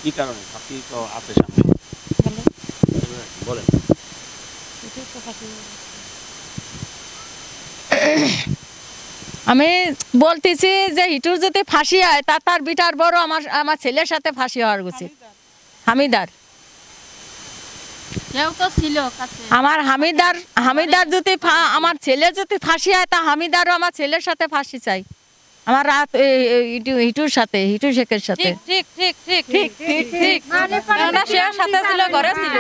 কি কারণে ফাঁসি তো আছে সামনে বলেন আমি বলতেছি যে হিটুর যদি ফাঁসি হয় তা তার বিটার বড় আমার ছেলের সাথে ফাঁসি হওয়ার উচিত হামিদার আমার হামিদার যদি আমার ছেলে যদি ফাঁসি হয় তা হামিদারও আমার ছেলের সাথে ফাঁসি চাই আমার রাত হিটুর সাথে হিটু শেখের সাথে ঠিক ঠিক ঠিক ঠিক ঠিক ঠিক সে সাথে ছিল ঘরে ছিল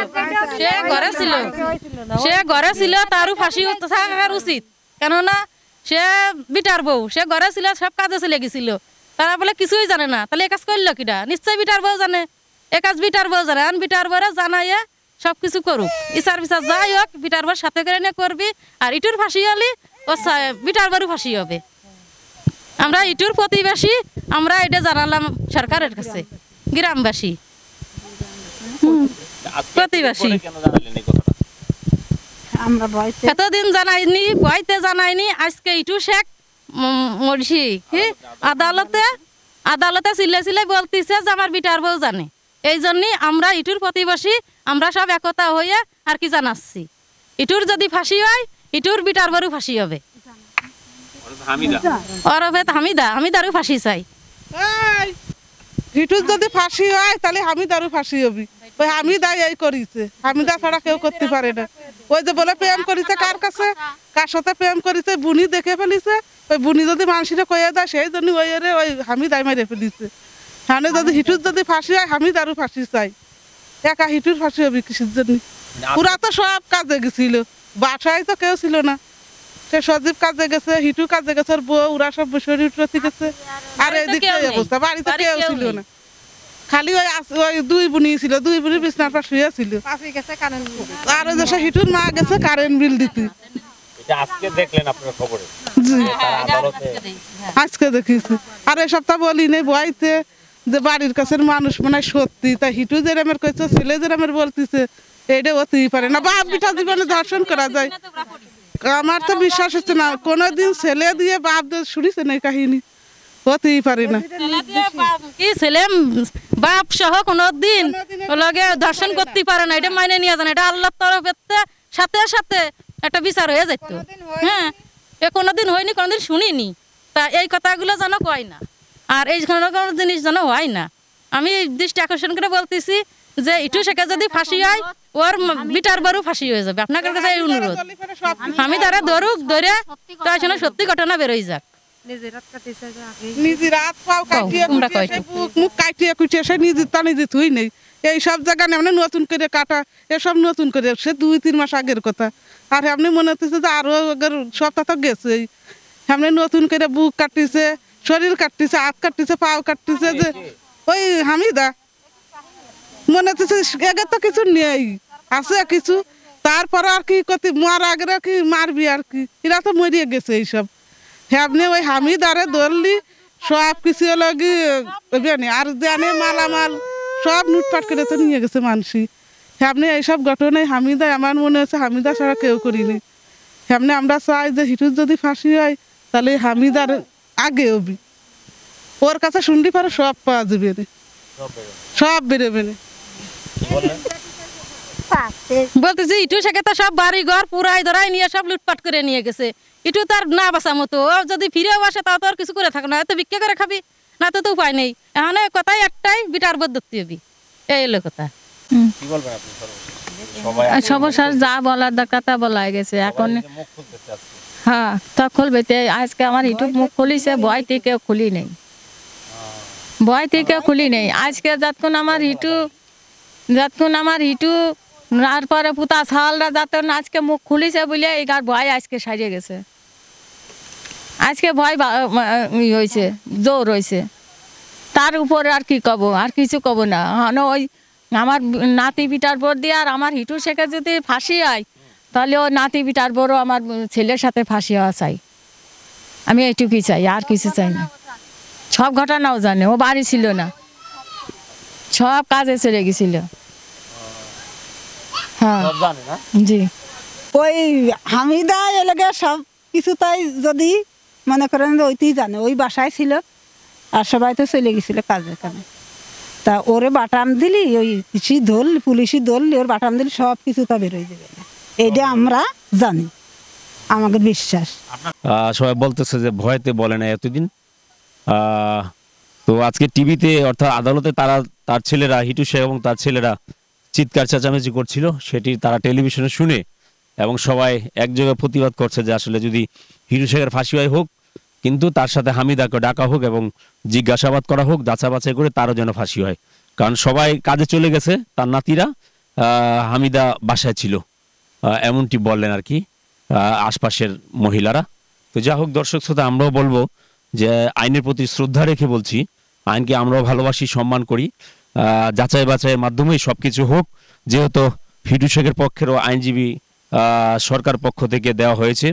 সে ঘরে ছিল তারও ফাঁসি থাকার উচিত কেননা সে বিটার বউ সে ঘরে ছিল সব কাজে চলে গেছিল তারা বলে কিছুই জানে না তাহলে এ কাজ করলো কিনা নিশ্চয়ই বিটার বউ জানে এ কাজ বিটার বউ জানে আর বিটার বউরা জানাইয়া সবকিছু করুক ইসার বিচার যাই হোক বিটার বউর সাথে করে নিয়ে করবি আর ইটুর ফাঁসি হলে ও বিটার বউর ফাঁসি হবে আমরা ইটুর প্রতিবেশী আমরা এটা জানালাম সরকারের কাছে গ্রামবাসী প্রতিবেশী এতদিন জানাইনি ভয়তে জানাইনি আজকে ইটু শেখ মরছি আদালতে সিলে বলতেছে যে আমার বিটার বউ জানে এই জন্যই আমরা ইটুর প্রতিবেশী আমরা সব একতা হয়ে আর কি জানাচ্ছি ইটুর যদি ফাঁসি হয় ইটুর বিটার বউ ফাঁসি হবে হামিদারও ফাঁসি চাই হিটুর যদি ফাঁসি হয় তাহলে হামিদারও ফাঁসি হবে ওই হামিদা এই করিছে হামিদা ছাড়া কেউ করতে পারে না ওই যে বলে প্রেম করিছে কার কাছে কার সাথে প্রেম করিছে বুনি দেখে ফেলিছে ওই বুনি যদি মানুষের কয়ে দেয় সেই জন্য ওই হামিদাই মেরে ফেলিছে হ্যাঁ যদি হিটুর যদি ফাঁসি হয় হামিদারও ফাঁসি চাই একা হিটুর ফাঁসি হবে কিসের জন্য ওরা তো সব কাজে গেছিল বাসায় তো কেউ ছিল না সে সজীব কাজে গেছে হিটু কাজে গেছে ওর বউ ওরা সব শরীর প্রতি গেছে আর এদিকে অবস্থা বাড়িতে কেউ ছিল না খালি ওই দুই বুনি ছিল দুই বুনি বিছনার পাশে শুয়ে ছিল আর ওই যে হিটুর মা গেছে কারেন্ট বিল দিতে আজকে দেখলেন আপনার খবরে আজকে দেখিছি আর এই সপ্তাহ বলি নেই বইতে যে বাড়ির কাছের মানুষ মনে হয় সত্যি তাই হিটু যেরামের কইছে ছেলে যেরামের বলতেছে এইটা হতেই পারে না বাপ বিটা জীবনে ধর্ষণ করা যায় আমার তো বিশ্বাস হচ্ছে না কোনোদিন ছেলে দিয়ে বাপ শুনিছে না কাহিনী হতেই পারে না কি ছেলে বাপ সহ কোনোদিন লগে দর্শন করতে পারে না এটা মাইনে নিয়ে যান এটা আল্লাহর তরফে সাথে সাথে একটা বিচার হয়ে যেত হ্যাঁ এ কোনোদিন হয়নি কোনোদিন শুনিনি তা এই কথাগুলো যেন কয় না আর এই কোনো জিনিস যেন হয় না আমি দৃষ্টি আকর্ষণ করে বলতেছি যে ইটু শেখে যদি ফাঁসি হয় ওর বিটার বড় ফাঁসি হয়ে যাবে আপনার কাছে এই অনুরোধ আমি তারা ধরুক ধরে তার জন্য সত্যি ঘটনা বেরোই যাক নিজে রাত পাও কাটিয়ে মুখ কাটিয়ে কুটিয়ে সে নিজের তা নিজে থুই নেই এই সব জায়গা মানে নতুন করে কাটা এসব নতুন করে সে 2-3 মাস আগের কথা আর এমনি মনে হচ্ছে যে আরো আগের সপ্তাহ তো গেছেই এমনি নতুন করে বুক কাটতেছে শরীর কাটতেছে হাত কাটতেছে পাও কাটতেছে যে ওই হামিদা মনে হচ্ছে এগে তো কিছু নেই আছে কিছু তারপর আর কি করতে মার আগে কি মারবি আর কি এরা তো মরিয়ে গেছে এইসব আপনি ওই হামিদারে ধরলি সব কিছু লাগি আর জানে মালামাল সব লুটপাট করে তো নিয়ে গেছে মানুষই আপনি এইসব ঘটনায় হামিদা আমার মনে হচ্ছে হামিদা ছাড়া কেউ করিনি এমনি আমরা চাই যে হিটুর যদি ফাঁসি হয় তাহলে হামিদার আগে হবি ওর কাছে শুনলি পারে সব পাওয়া যাবে সব বেরোবে না বলতেছি ইটু শেখে তো সব বাড়ি ঘর পুরাই ধরাই নিয়ে সব লুটপাট করে নিয়ে গেছে ইটু তার না বাসা মতো যদি ফিরেও আসে তাও তো আর কিছু করে থাকো না এত ভিক্ষা করে খাবি না তো উপায় নেই এখন কথাই একটাই বিটার বদ ধরতে হবি এই হলো কথা সমস্যা যা বলার দরকার তা বলা গেছে এখন হ্যাঁ তা খুলবে আজকে আমার ইউটিউব মুখ খুলিছে ভয় থেকে খুলি নেই খুলি নেই আজকে যতক্ষণ আমার ইউটিউব তারপরে পুতা সালরা যতক্ষণ আজকে মুখ খুলিছে বলে এই গার ভয় আজকে সারিয়ে গেছে আজকে ভয় হয়েছে জোর হয়েছে তার উপরে আর কি কব আর কিছু কব না ওই আমার নাতি বিটার বোর দিয়ে আর আমার হিটু শেখে যদি ফাঁসি হয় তাহলে ও নাতি বিটার বোরও আমার ছেলের সাথে ফাঁসি হওয়া চাই আমি এইটুকুই চাই আর কিছু চাই না সব ঘটনাও জানে ও বাড়ি ছিল না সব কাজে চলে গেছিল হ্যাঁ জি ওই হামিদা এলাকা সব কিছু তাই যদি মনে করেন ওইতেই জানে ওই বাসায় ছিল আর সবাই তো চলে গেছিল কাজের কানে তা ওরে বাটাম দিলি ওই কৃষি দল পুলিশি দল ওর বাটাম দিলি সব কিছু তা বেরোয় যাবে না, এইটা আমরা জানি, আমাদের বিশ্বাস। সবাই বলতেছে যে ভয়তে বলে না এতদিন। তো আজকে টিভিতে অর্থাৎ আদালতে তার ছেলেরা হিটু শেখ এবং তার ছেলেরা চিৎকার চেঁচামেচি করছিল, সেটি তারা টেলিভিশনে শুনে এবং সবাই এক জায়গায় প্রতিবাদ করছে যে আসলে যদি হিটু শেখের ফাঁসি হয় হোক, কিন্তু তার সাথে হামিদাকে ডাকা হোক এবং জিজ্ঞাসাবাদ করা হোক, যাচা বাছাই করে তারও যেন ফাঁসি হয়। কারণ সবাই কাজে চলে গেছে, তার নাতিরা, হামিদা বাসায় ছিল, এমনটি বললেন আর কি আশপাশের মহিলারা। তো যা হোক দর্শক শ্রোতা, আমরাও বলবো যে আইনের প্রতি শ্রদ্ধা রেখে বলছি, আইনকে আমরাও ভালোবাসি, সম্মান করি, যাচাই বাছাইয়ের মাধ্যমেই সব কিছু হোক। যেহেতু হিটু শেখের পক্ষেরও আইনজীবী সরকার পক্ষ থেকে দেওয়া হয়েছে,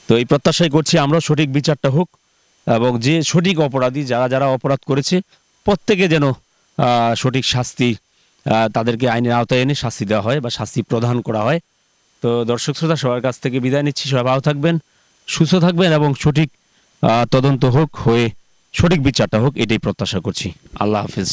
তো এই প্রত্যাশাই করছি আমরাও সঠিক বিচারটা হোক এবং যে সঠিক অপরাধী যারা অপরাধ করেছে প্রত্যেকে যেন সঠিক শাস্তি, তাদেরকে আইনের আওতায় এনে শাস্তি দেওয়া হয় বা শাস্তি প্রদান করা হয়। তো দর্শক শ্রোতা, সবার কাছ থেকে বিদায় নিচ্ছি। সবাই ভালো থাকবেন, সুস্থ থাকবেন এবং সঠিক তদন্ত হোক, হয়ে সঠিক বিচারটা হোক, এটাই প্রত্যাশা করছি। আল্লাহ হাফিজ।